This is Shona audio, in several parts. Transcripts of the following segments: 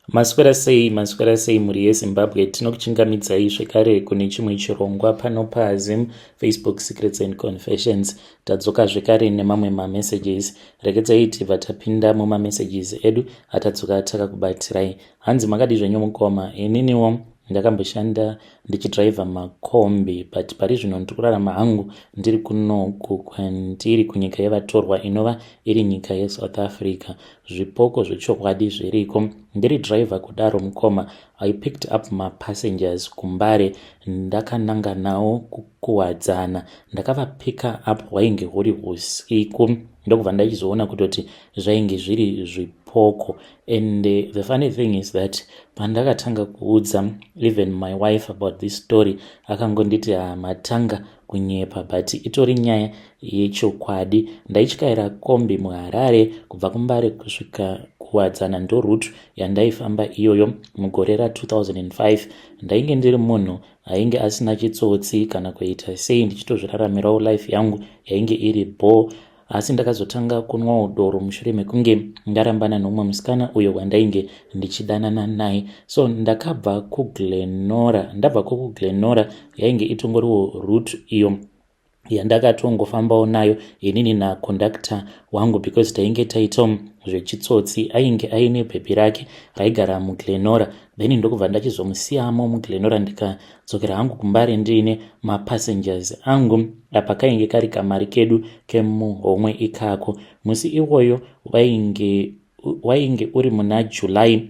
Maswera sei muri yeZimbabwe. Tinokuchingamidzai zvekare kune chimwe chirongwa pano paZim Facebook Secrets and Confessions. Tadzoka zvekare nemamwe mamessages. Regedzai tibva tapinda mumamessages edu atadzoka takakubatirai. Hanzi makadi zvenyu mukoma. Ininiwo ndakamboshanda ndichidriver makombi, but pari zvino ndikurarama hangu ndiri kunoku kwandiri kunyika yevatorwa inova iri nyika yeSouth Africa. Zvipoko zvechokwadi zviriko. Ndiri driver kudaro mukoma. I picked up my passengers kumbare. Ndakananga nawo kukuwadzana. Ndakavapika up hwainge huri usiku. Ndokubva ndachizoona kutoti zvainge zviri zvipoko. And the funny thing is that pandakatanga kuudza even my wife about this story, akangonditi matanga kunyepa, but itori nyaya yechokwadi. Ndaityira kombi muHarare kubva kumbare kusvika kuwadzana ndo route yandaifamba iyoyo mugore ra2005. Ndainge ndiri munhu ainge asina chitsotsi kana kuita sei, ndichitozviraramirawo life yangu yainge iri bore. Asi ndakazotanga kunwa doro mushure mekunge ndarambana nomumwe musikana uyo wandainge ndichidanana naye. So ndabva kuGlenora yainge itongoriwo route iyo yandakatongofambawo nayo inini naconductor wangu, because tainge taitawo zvechitsotsi. Ainge aine bhebhi rake raigara muGlenora, then ndokubva ndachizomusiyamo muGlenora ndikadzokera hangu kumbare ndiine mapassengers angu apa kainge kari kamari kedu kemuhomwe ikako. Musi iwoyo wainge uri muna July.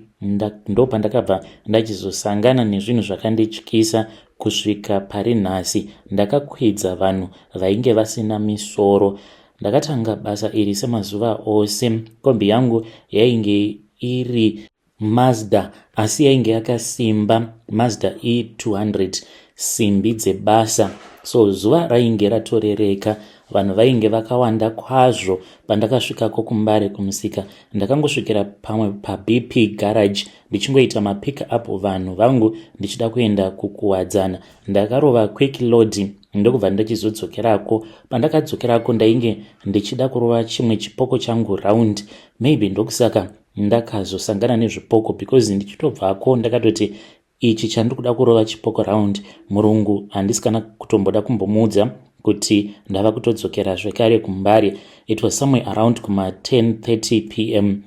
Ndo pandakabva ndachizosangana nezvinhu zvakandityisa kusvika pari nhasi. Ndakakwidza vanhu vainge vasina misoro. Ndakatanga basa iri semazuva ose. Kombi yangu yainge iri Mazda, asi yainge yakasimba, Mazda E200, simbi dzebasa. So zuva rainge ratorereka. Vanhu vainge vakawanda kwazvo. Pandakasvikako kumbare kumusika, ndakangosvikira pamwe paBP garage ndichingoita mapick up vanhu vangu ndichida kuenda kukuwadzana. Ndakarova quick load ndokubva ndachizodzokerako. Pandakadzokerako ndainge ndichida kurova chimwe chipoko changu round. Maybe ndokusaka ndakazosangana nezvipoko, because ndichitobvako ndakatoti ichi chandikuda kurova chipoko round, murungu handisi kana kutomboda kumbomuudza kuti ndava kutodzokera zvekare kumbare. It was somewhere around kuma 10:30 p.m.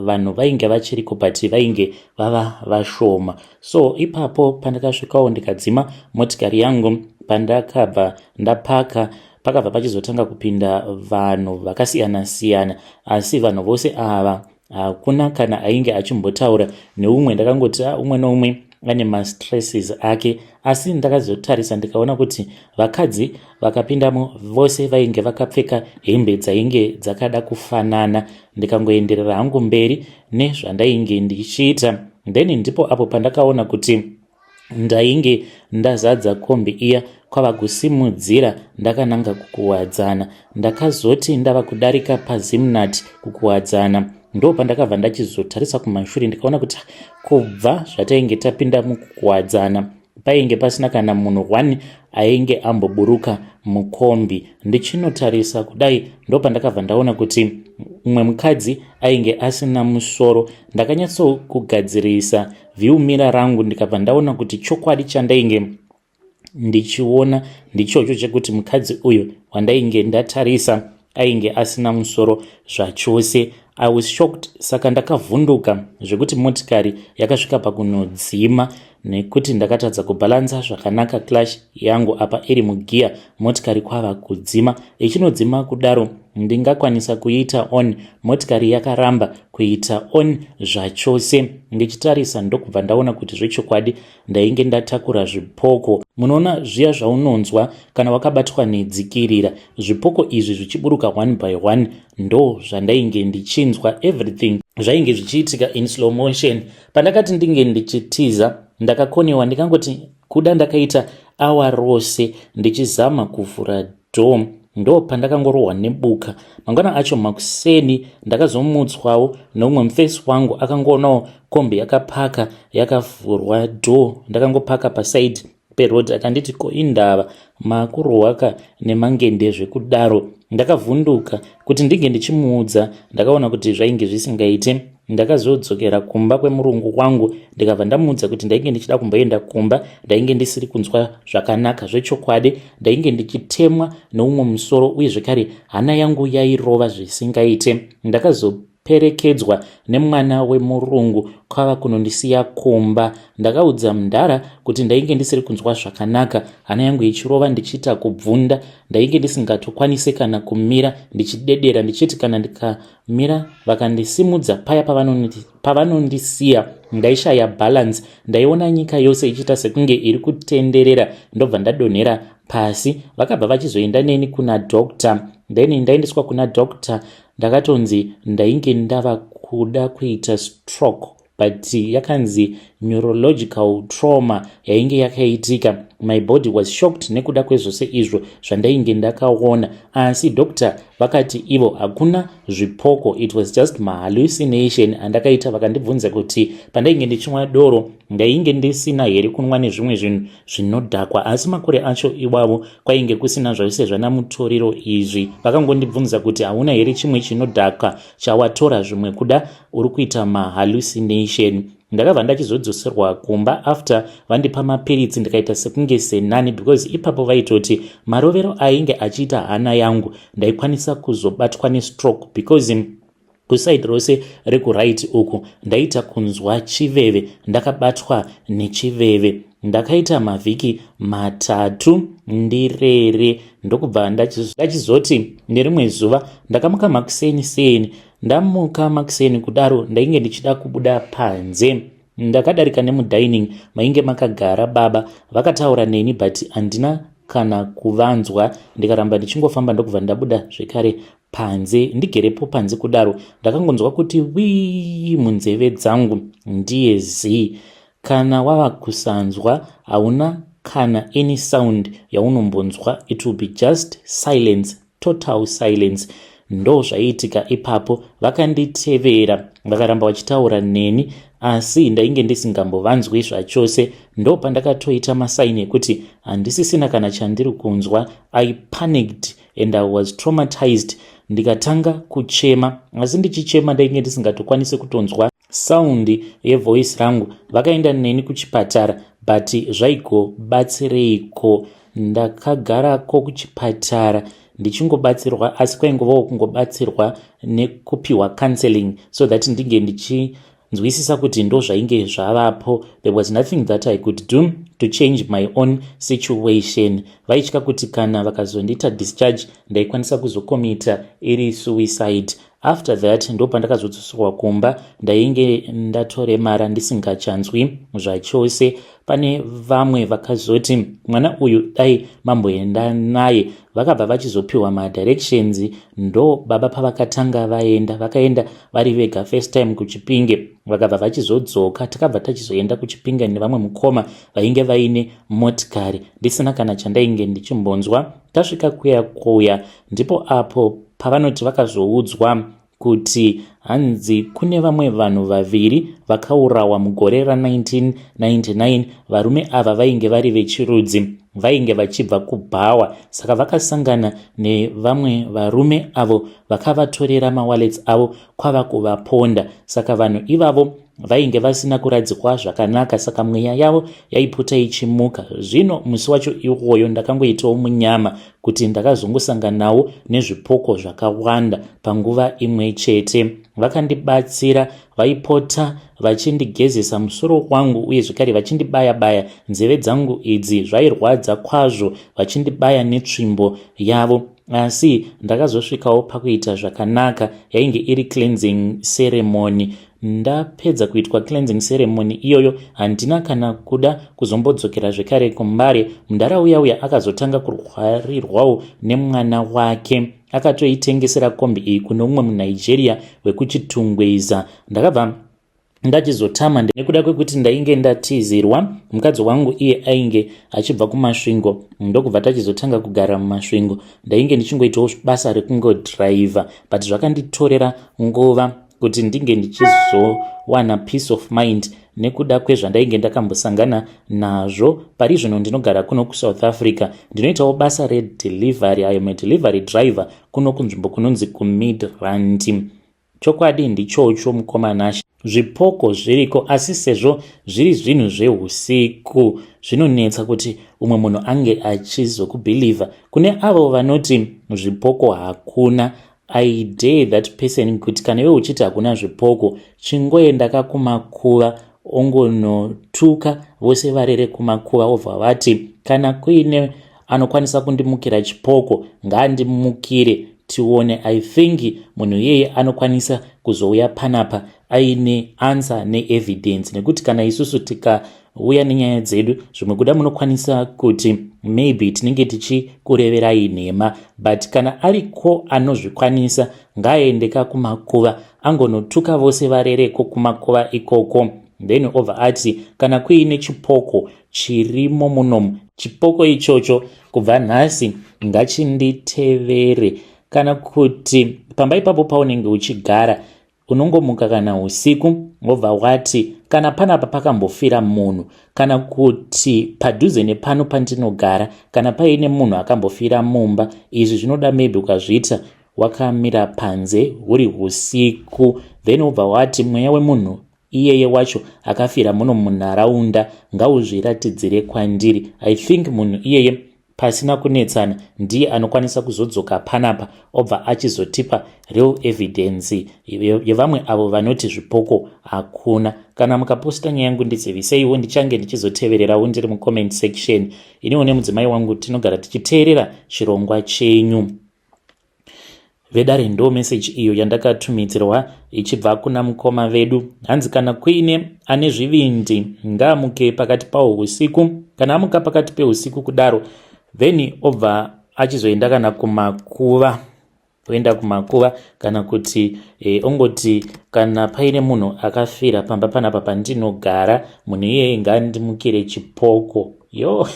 Vanhu vainge vachiriko, but vainge vava vashoma. So ipapo pandakasvikawo ndikadzima motikari yangu. Pandakabva ndapaka, pakabva pachizotanga kupinda vanhu vakasiyana siyana, asi vanhu vose ava hakuna kana ainge achimbotaura neumwe. Ndakangoti umwe noumwe ane mastresses ake. Asi ndakazotarisa ndikaona kuti vakadzi vakapindamo vose vainge vakapfeka hembe dzainge dzakada kufanana. Ndikangoenderera hangu mberi nezvandainge ndichiita. Then ndipo apo pandakaona kuti ndainge ndazadza kombi iya kwava kusimudzira ndakananga kukuwadzana. Ndakazoti ndava kudarika paZimnat kukuwadzana, ndo pandakabva ndachizotarisa kumashure ndikaona kuti kubva zvatainge tapinda mukukuwadzana painge pasina kana munhu 1 ainge amboburuka mukombi. Ndichinotarisa kudai ndo pandakabva ndaona kuti umwe mukadzi ainge asina musoro. Ndakanyatsokugadzirisa view mirror rangu ndikabva ndaona kuti chokwadi chandainge ndichiona ndichocho chekuti mukadzi uyu wandainge ndatarisa ainge asina musoro zvachose. I was shocked. Saka ndakavhunduka zvekuti motikari yakasvika pakunodzima, nekuti ndakatadza kubalansa zvakanaka clash yangu apa iri mugear, motikari kwava kudzima. Ichinodzima kudaro ndingakwanisa kuita on, motikari yakaramba kuita on zvachose. Ndichitarisa ndokubva ndaona kuti zvechokwadi ndainge ndatakura zvipoko. Munoona zviya zvaunonzwa kana wakabatwa nedzikirira, zvipoko izvi zvichiburuka 1 by 1 ndo zvandainge ndichinzwa. Everything zvainge zvichiitika in slow motion. Pandakati ndinge ndichitiza ndakakonewa, ndikangoti kuda ndakaita awa rose ndichizama kuvhura door. Ndo pandakangorohwa nebuka. Mangwana acho makuseni ndakazomutswawo nomumwe mufesi wangu akangoonawo kombi yakapaka yakavhurwa door. Ndakangopaka paside peroad, akanditi ko indava makurohwaka nemangende zvekudaro. Ndakavhunduka kuti ndinge ndichimuudza. Ndakaona kuti zvainge zvisingaite. ndakazodzokera kumba kwemurungu wangu ndikabva ndamuudza kuti ndainge ndichida kumboenda kumba, ndainge ndisiri kunzwa zvakanaka zvechokwadi, ndainge ndichitemwa neumwe musoro uye zvekare hana yangu yairova zvisingaite. Ndakazoperekedzwa nemwana wemurungu kwava kunondisiya kumba. Ndakaudza Mundara kuti ndainge ndisiri kunzwa zvakanaka, hana yangu ichirova ndichiita kubvunda, ndainge ndisingatokwanise kana kumira, ndichidedera ndichiti kana ndikamira vakandisimudza paya pavanondisiya ndaishaya balance, ndaiona nyika yose ichiita sekunge iri kutenderera, ndobva ndadonhera pasi. Vakabva vachizoenda neni kuna dokta, then ndaendeswa kuna dokta ndakatonzi ndainge ndava kuda kuita stroke, but yakanzi neurological trauma yainge yakaitika. My body was shocked nekuda kwezvose izvo zvandainge ndakaona, asi dokta vakati ivo hakuna zvipoko, it was just my hallucination andakaita. Vakandibvunza kuti pandainge ndichimwa doro ndainge ndisina here kunwa nezvimwe zvinhu zvinodhakwa, asi makore acho iwavo kwainge kusina zvose zvanamutoriro izvi. Vakangondibvunza kuti hauna here chimwe chinodhaka chawatora zvimwe kuda uri kuita mahallucination. Ndakabva ndachizodzoserwa kumba after vandipa mapiritsi ndikaita sekunge senani, because ipapo vaitoti marovero ainge achiita hana yangu ndaikwanisa kuzobatwa nestroke, because kusaidi rose rekuright uku ndaita kunzwa chiveve, ndakabatwa nechiveve. Ndakaita mavhiki 3 ndirere, ndokubva ndachizoti nerimwe zuva ndakamuka makuseni. Ndamuka makuseni kudaro ndainge ndichida kubuda panze. Ndakadarika nemudining mainge makagara baba, vakataura neni but handina kana kuvanzwa, ndikaramba ndichingofamba ndokubva ndabuda zvekare panze. Ndigerepo panze kudaro ndakangonzwa kuti wii munzeve dzangu ndiye zii. Kana wava kusanzwa hauna kana any sound yaunombonzwa, it will be just silence, total silence. Ndo zvaiitika ipapo. Vakanditevera vakaramba vachitaura neni, asi ndainge ndisingambovanzwi zvachose. Ndo pandakatoita masaini ekuti handisisina kana chandiri kunzwa. I panicked and I was traumatized. Ndikatanga kuchema, asi ndichichema ndainge ndisingatokwanise kutonzwa saundi yevoice rangu. Vakaenda neni kuchipatara, but zvaigobatsireiko? Ndakagarako kuchipatara ndichingobatsirwa, asi kwaingovawo kungobatsirwa nekupiwa counseling so that ndinge ndichinzwisisa kuti ndo zvainge zvavapo. There was nothing that I could do to change my own situation. Vaitya kuti kana vakazondiita discharge ndaikwanisa kuzokomita iri suicide. After that ndo pandakazodzoserwa kumba, ndainge ndatoremara ndisingachanzwi zvachose. Pane vamwe vakazoti mwana uyu dai mamboenda naye, vakabva vachizopiwa madirections. Ndo baba pavakatanga vakaenda vari vega first time kuChipinge, vakabva vachizodzoka. Takabva tachizoenda kuChipinge nevamwe mukoma vainge vaine motikari, ndisina kana chandainge ndichimbonzwa. Tasvika kuya ndipo apo pavanoti vakazoudzwa kuti hanzi kune vamwe vanhu 2 vakaurawa mugore ra1999. Varume ava vainge vari vechirudzi, vainge vachibva kuBhawa. Saka vakasangana nevamwe varume avo vakavatorera mawallets avo kwava kuvaponda. Saka vanhu ivavo vainge vasina kuradzikwa zvakanaka, saka mweya yavo yaipota ichimuka. Zvino musi wacho iwoyo ndakangoitawo munyama kuti ndakazongosanganawo nezvipoko zvakawanda panguva imwe chete. Vakandibatsira, vaipota vachindigezesa musoro wangu uye zvekare vachindibaya-baya nzeve dzangu idzi zvairwadza kwazvo, vachindibaya netsvimbo yavo. Asi ndakazosvikawo pakuita zvakanaka, yainge iri cleansing ceremony. Ndapedza kuitwa cleansing ceremony iyoyo handina kana kuda kuzombodzokera zvekare kumbare. Mundara uya akazotanga kurwarirwawo nemwana wake, akatoitengesera kombi iyi kuno umwe muNigeria wekuchitungweza. Ndakabva ndachizotama nekuda kwekuti ndainge ndatizirwa. Mukadzi wangu iye ainge achibva kumasvingo, ndokubva tachizotanga kugara mumasvingo. Ndainge ndichingoitawo basa rekungodhiraivha, but zvakanditorera nguva kuti ndinge ndichizowana peace of mind nekuda kwezvandainge ndakambosangana nazvo. Pari zvino ndinogara kuno kuSouth Africa, ndinoitawo basa redelivery. I am a delivery driver kuno kunzvimbo kunonzi kuMidrand. chokwadi ndichocho mukomanashi, zvipoko zviriko, asi sezvo zviri zvinhu zveusiku zvinonetsa kuti umwe munhu ange achizokubhilivha. Kune avo vanoti zvipoko hakuna, I dare that person kuti kana iwe uchiti hakuna zvipoko, chingoenda kakumakuva ongonotuka vose varere kumakuva obva vati kana kuine anokwanisa kundimukira chipoko ngaandimukire tione. I think munhu yeye anokwanisa kuzouya panapa aine answer neevidence, nekuti kana isusu tikauya nenyaya dzedu zvimwe kuda munokwanisa kuti maybe tinenge tichikureverai nhema, but kana ariko anozvikwanisa ngaaendeka kumakuva angonotuka vose varereko kumakuva ikoko, then obva ati kana kuine chipoko chirimo munomu, chipoko ichocho kubva nhasi ngachinditevere. Kana kuti pamba ipapo paunenge uchigara unongomuka kana usiku wobva wati kana panapa pakambofira munhu, kana kuti padhuze nepano pandinogara kana paine munhu akambofira mumba. Izvi zvinoda maybe ukazviita wakamira panze huri usiku, then wobva wati mweya wemunhu iyeye wacho akafira muno munharaunda ngauzviratidzire kwandiri. I think munhu iyeye pasina kunetsana ndiye anokwanisa kuzodzoka panapa obva achizotipa real evidence yevamwe avo vanoti zvipoko hakuna. Kana mukaposta nyaya yangu ndidziviseiwo, ndichange ndichizotevererawo ndiri mucomment section. Iniwo nemudzimai wangu tinogara tichiteerera chirongwa chenyu. Vedare ndo message iyo yandakatumidzirwa ichibva kuna mukoma vedu. Hanzi kana kuine ane zvivindi ngaamuke pakati pawo usiku, kana amuka pakati peusiku kudaro then obva achizoenda kana kumakuva, oenda kumakuva, kana kuti ongoti kana paine munhu akafira pamba panapa pandinogara, munhu iyeye ngandimukire chipoko. Yo,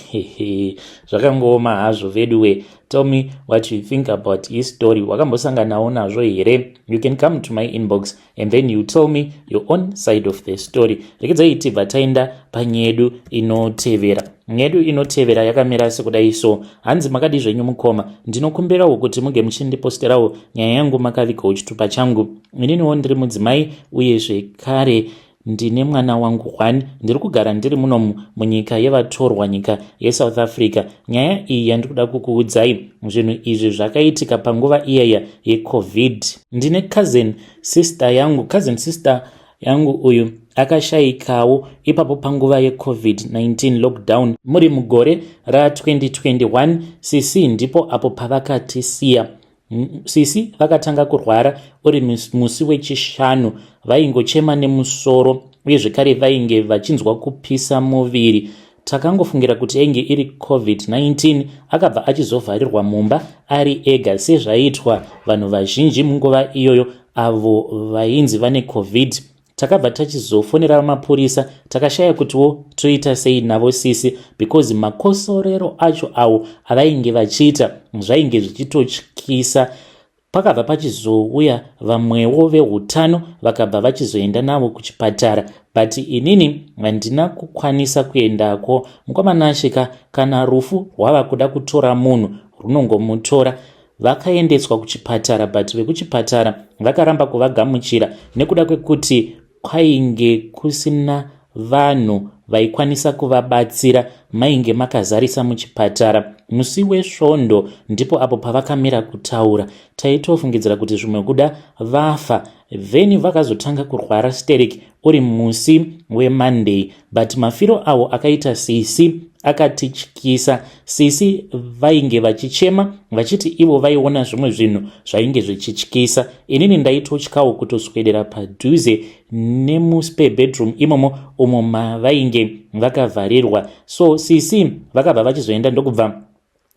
zvakangooma hazvo veduwe. Tell me what you think about his story. Wakambosanganawo nazvo here? You can come to my inbox and then you tell me your own side of the story. Rekedzai tibva taenda panyedu inotevera. Nyedu inotevera yakamira sekudai so. Hanzi makadi zvenyu mukoma, ndinokumbirawo kuti muge muchindiposterawo nyaya yangu makavikawo chitupa changu. Ininiwo ndiri mudzimai uye zvekare ndine mwana wangu 1. Ndiri kugara ndiri muno munyika yevatorwa, nyika yeSouth Africa. Nyaya iyi yandikuda kukuudzai, zvinhu izvi zvakaitika panguva iyaya yeCovid. Ndine cousin sister yangu uyu akashayikawo ipapo panguva yeCovid-19 lockdown muri mugore ra2021. Sisi ndipo apo pavakatisiya. Sisi vakatanga kurwara uri musi wechishanu, vaingochema nemusoro uye zvekare vainge vachinzwa kupisa muviri. Takangofungira kuti ainge iri COVID-19. Akabva achizovharirwa mumba ari ega sezvaitwa vanhu vazhinji munguva iyoyo avo vainzi vane COVID. Takabva tachizofonera mapurisa, takashaya kutiwo toita sei navo sisi, because makosorero acho awo avainge vachiita zvainge zvichitotyisa. Pakabva pachizouya vamwewo vehutano vakabva vachizoenda navo kuchipatara, but inini handina kukwanisa kuendako. Mukomana asvika kana rufu rwava kuda kutora munhu runongomutora. Vakaendeswa kuchipatara, but vekuchipatara vakaramba kuvagamuchira nekuda kwekuti kwainge kusina vanhu vaikwanisa kuvabatsira, mainge makazarisa muchipatara. Musi wesvondo ndipo apo pavakamira kutaura. Taitofungidzira kuti zvimwe kuda vafa. Then vakazotanga kurwara hysteric uri musi weMonday, but mafiro awo akaita sisi akatityisa. Sisi vainge vachichema vachiti ivo vaiona zvimwe zvinhu zvainge zvichityisa. Inini ndaitotyawo kutoswedera padhuze nemuspe bedroom imomo umo mavainge vakavharirwa. So sisi vakabva vachizoenda ndokubva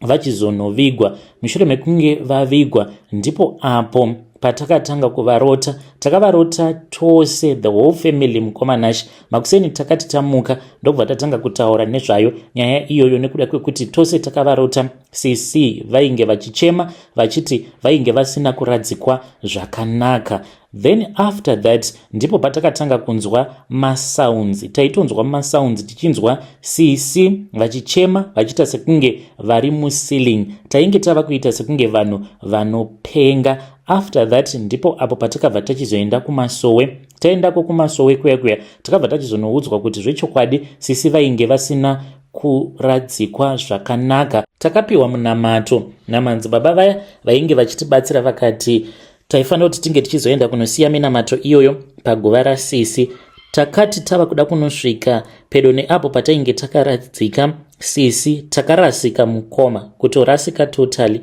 vachizonovigwa. Mushure mekunge vavigwa ndipo apo patakatanga kuvarota. Takavarota tose, the whole family mukomanashi. Makuseni takati tamuka ndobva tatanga kutaura nezvayo nyaya iyoyo nekuda kwekuti tose takavarota. Sisi vainge vachichema vachiti vainge vasina kuradzikwa zvakanaka. Then after that ndipo patakatanga kunzwa masounds. Taitonzwa masounds tichinzwa sisi vachichema vachiita sekunge vari muceiling. Tainge tava kuita sekunge vanhu vanopenga. After that ndipo apo patakabva tachizoenda kumasowe. Taendako kumasowe kuya takabva tachizonoudzwa kuti zvechokwadi sisi vainge vasina kuradzikwa zvakanaka. Takapiwa munamato namadzibaba vaya vainge vachitibatsira vakati taifanira kuti tinge tichizoenda kunosiya minamato iyoyo paguva rasisi. Takati tava kuda kunosvika pedo neapo patainge takaradzika sisi takarasika mukoma, kutorasika totally.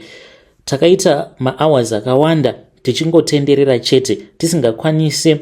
Takaita mahours akawanda tichingotenderera chete tisingakwanise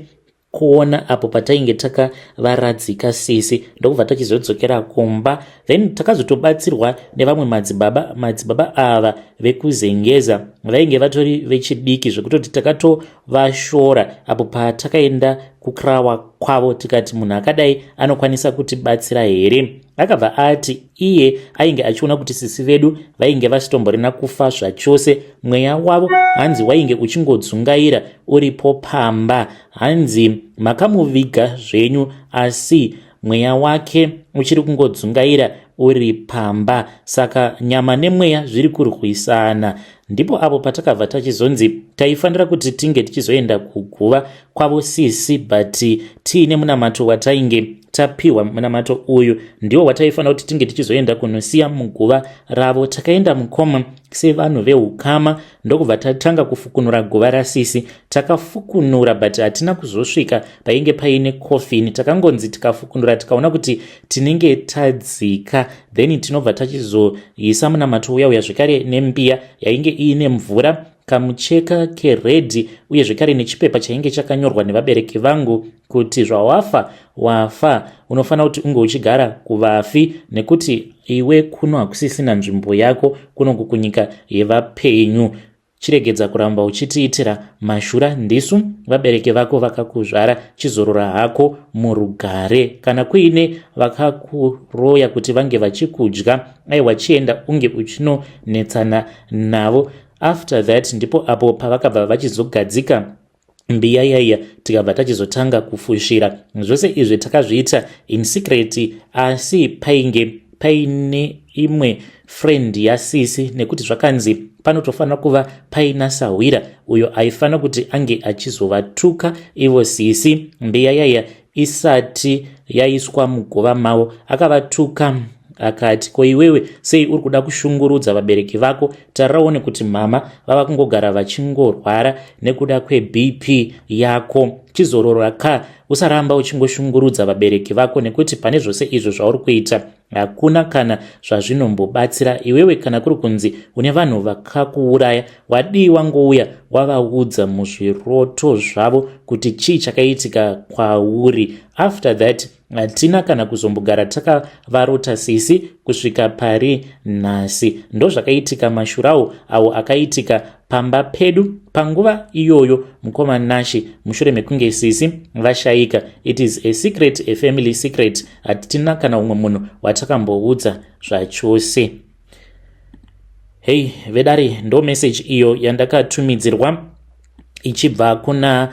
kuona apo patainge takavaradzika sisi, ndokubva tachizodzokera kumba. Then takazotobatsirwa nevamwe madzibaba ava vekuzengeza vainge vatori vechidiki zvekutoti takatovashora apo patakaenda kukrawa kwavo tikati munhu akadai anokwanisa kutibatsira here. Akabva ati iye ainge achiona kuti sisi vedu vainge vasitomborina kufa zvachose, mweya wavo hanzi wainge uchingodzungaira uripo pamba, hanzi makamuviga zvenyu asi mweya wake uchiri kungodzungaira uri pamba, saka nyama nemweya zviri kurwisana. Ndipo apo patakabva tachizonzi taifanira kuti tinge tichizoenda kuguva kwavo sisi, but tiine munamato watainge tapiwa. Munamato uyu ndiwo wataifanira kuti tinge tichizoenda kunosiya muguva ravo. Takaenda mukoma sevanhu veukama, ndokubva tatanga kufukunura guva rasisi. Takafukunura but hatina kuzosvika painge paine coffin. Takangonzi tikafukunura tikaona kuti tinenge tadzika, then tinobva tachizoisa munamato uya zvekare nembiya yainge iine mvura, kamucheka keredhi uye zvekare nechipepa chainge chakanyorwa nevabereki vangu kuti zvawafa wafa, unofanira kuti unge uchigara kuvafi nekuti iwe kuno hakusisina nzvimbo yako, kuno kunyika yevapenyu. Chiregedza kuramba uchitiitira mashura ndisu vabereki vako vakakuzvara, chizorora hako murugare. Kana kuine vakakuroya kuti vange vachikudya, aiwa chienda unge uchinonetsana navo. After that ndipo apo pavakabva vachizogadzika mbiya yaiya tikabva tachizotanga kufushira. Zvose izvi takazviita in secret, asi painge paine imwe friend yasisi, nekuti zvakanzi panotofanira kuva paina sawira uyo aifanira kuti ange achizovatuka ivo sisi. Mbiya yaiya isati yaiswa muguva mavo akavatuka akati, ko iwewe sei uri kuda kushungurudza vabereki vako? Taraone kuti mama vava kungogara vachingorwara nekuda kweBP yako, chizorora ka, usaramba uchingoshungurudza vabereki vako, nekuti pane zvose izvo zvauri kuita hakuna kana zvazvinombobatsira. Iwewe kana kuri kunzi une vanhu vakakuuraya, wadiwa ngouya wavaudza muzviroto zvavo kuti chii chakaitika kwauri. After that hatina kana kuzombogara takavarota sisi kusvika pari nhasi. Ndo zvakaitika mashurawo awo akaitika pamba pedu panguva iyoyo mukoma Nashi, mushure mekunge sisi vashayika. It is a secret, a family secret. Hatina kana umwe munhu watakamboudza zvachose. Hey vedare, ndo message iyo yandakatumidzirwa ichibva kuna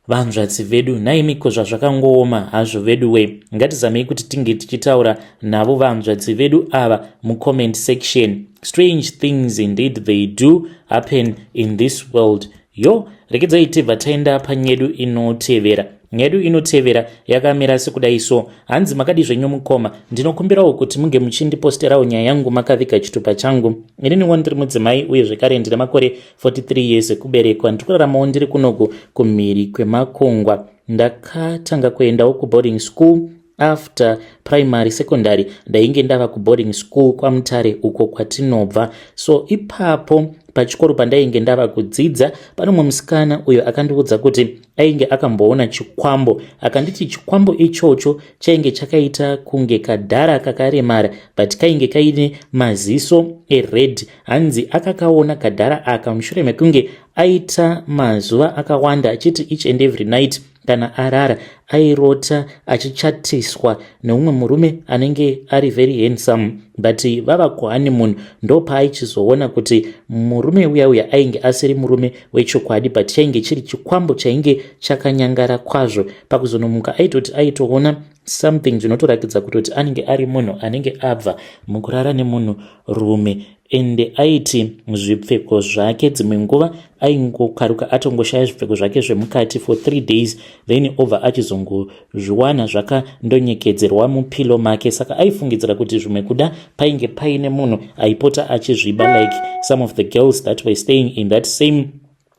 vanzvadzi vedu. Naimiko zvazvakangooma hazvo vedu we, ngatizamei kuti tinge tichitaura navo vanzvadzi vedu ava mucomment section. Strange things indeed they do happen in this world. Yo, regedzai tibva taenda panyedu inotevera. Nyedu inotevera yakamira sekudai so. Hanzi makadi zvenyu mukoma, ndinokumbirawo kuti munge muchindiposterawo nyaya yangu makaviga chitupa changu. Inini ndiri mudzimai uye zvekare ndine makore 43 years ekuberekwa. Ndikuraramawo ndiri kunoku kumhiri kwemakongwa. Ndakatanga kuendawo kuboarding school. After primary secondary ndainge ndava kuboarding school kwaMutare uko kwatinobva. So ipapo pachikoro pandainge ndava kudzidza, pane mumwe musikana uyo akandiudza kuti ainge akamboona chikwambo, akanditi chikwambo ichocho chainge chakaita kunge kadhara kakaremara but kainge kaine maziso ered. Hanzi akakaona kadhara aka mushure mekunge aita mazuva akawanda achiti each and every night kana arara airota achichatiswa neumwe murume anenge ari very handsome, but vava kuhoneymoon ndo paaichizoona kuti murume uya ainge asiri murume wechokwadi, but chainge chiri chikwambo chainge chakanyangara kwazvo. Pakuzonomuka aitoti aitoona something zvinotorakidza kutoti anenge ari munhu anenge abva mukurara nemunhu rume, ende aiti zvipfeko zvake dzimwe nguva aingokaruka atongoshaya zvipfeko zvake zvemukati for 3 days, then over achizongozviwana zvakandonyekedzerwa mupilo make. Saka aifungidzira kuti zvimwe kuda painge paine munhu aipota achizviba, like some of the girls that were staying in that same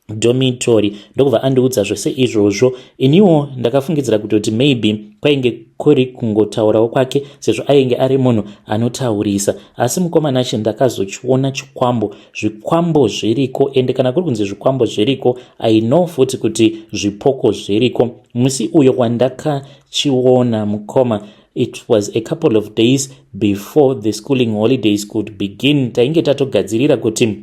dormitory. Ndokubva andiudza zvose izvozvo. Iniwo ndakafungidzira kutoti maybe kwainge kuri kungotaurawo kwake sezvo ainge ari munhu anotaurisa, asi mukomana acho ndakazochiona zvikwambo zviriko, ende kana kuri kunzi zvikwambo zviriko I know futi kuti zvipoko zviriko. Musi uyo wandakachiona mukoma, it was a couple of days before the schooling holidays could begin. Tainge tatogadzirira kuti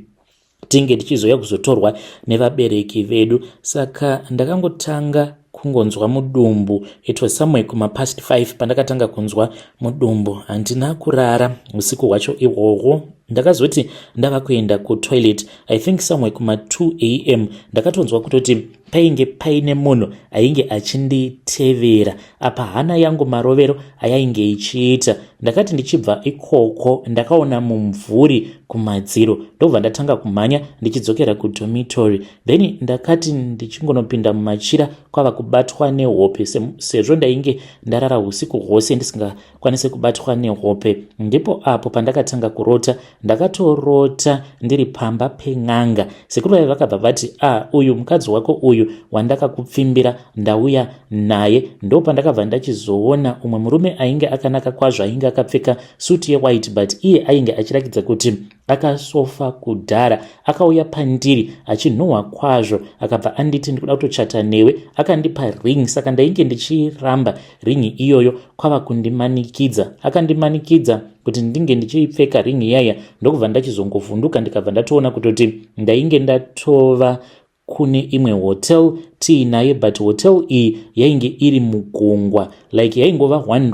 tinge tichizoya kuzotorwa nevabereki vedu, saka ndakangotanga kungonzwa mudumbu. It was somewhere past 5 pandakatanga kunzwa mudumbu. Handina kurara usiku hwacho ihwohwo. Ndakazoti ndava kuenda kutoilet, I think somewhere 2 am, ndakatonzwa kutoti painge paine munhu ainge achinditevera apa hana yangu marovero ayainge ichiita. Ndakati ndichibva ikoko ndakaona mumvuri kumadziro, ndobva ndatanga kumhanya ndichidzokera kudormitory. Then ndakati ndichingonopinda mumachira kwava kubatwa nehope, sezvo ndainge ndarara usiku hwose ndisingakwanisi kubatwa nehope. Ndipo apo pandakatanga kurota. Ndakatorota ndiri pamba pen'anga. Sekuru vaiva vakabva vati uyu mukadzi wako uyu wandakakupfimbira ndauya naye. Ndo pandakabva ndachizoona umwe murume ainge akanaka kwazvo, ainge akapfeka suti yewhite, but iye ainge achirakidza kuti akasofa kudhara. Akauya pandiri achinhuhwa kwazvo, akabva anditi ndikuda kutochata newe, akandipa ring. Saka ndainge ndichiramba ringi iyoyo kwava kundimanikidza. Akandimanikidza kuti ndinge ndichipfeka ringi yaya. Ndokubva ndachizongovhunduka ndikabva ndatoona kutoti ndainge ndatova kune imwe hotel tiinaye, but hotel iyi yainge iri mugungwa, like yaingova one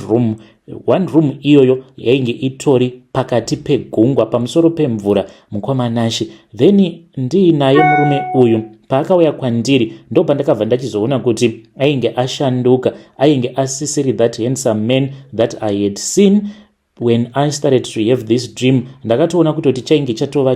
room iyoyo yainge itori pakati pegungwa pamusoro pemvura mukomanashi. Then ndiinaye murume uyu paakauya kwandiri ndo pandakabva ndachizoona kuti ainge ashanduka, ainge asisiri that handsome man that I had seen when I started to have this dream. Ndakatoona kutoti chainge chatova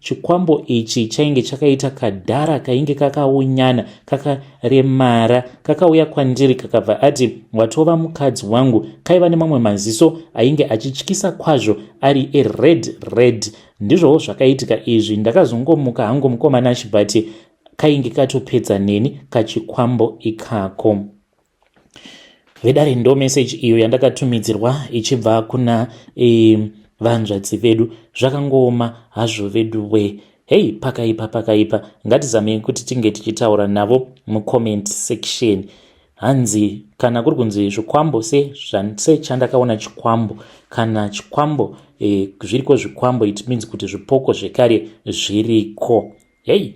chikwambo ichi chainge chakaita kadhara kainge kakaunyana kakaremara, kakauya kwandiri kakabva ati watova mukadzi wangu. Kaiva nemamwe maziso ainge achityisa kwazvo ari red. Ndizvowo zvakaitika izvi. Ndakazongomuka hangu mukomanashi, but kainge katopedza neni kachikwambo ikako. Vedare ndo message iyo yandakatumidzirwa ichibva kuna vanzvadzi vedu. Zvakangoma hazvo vedu we. Hey, pakaipa. Ngatizamei kuti tinge tichitaura navo mucomment section. Hanzi kana kuri kunzi zvikwambo se chandakaona chikwambo, kana chikwambo zviriko zvikwambo, it means kuti zvipoko zvekare zviriko. Hey.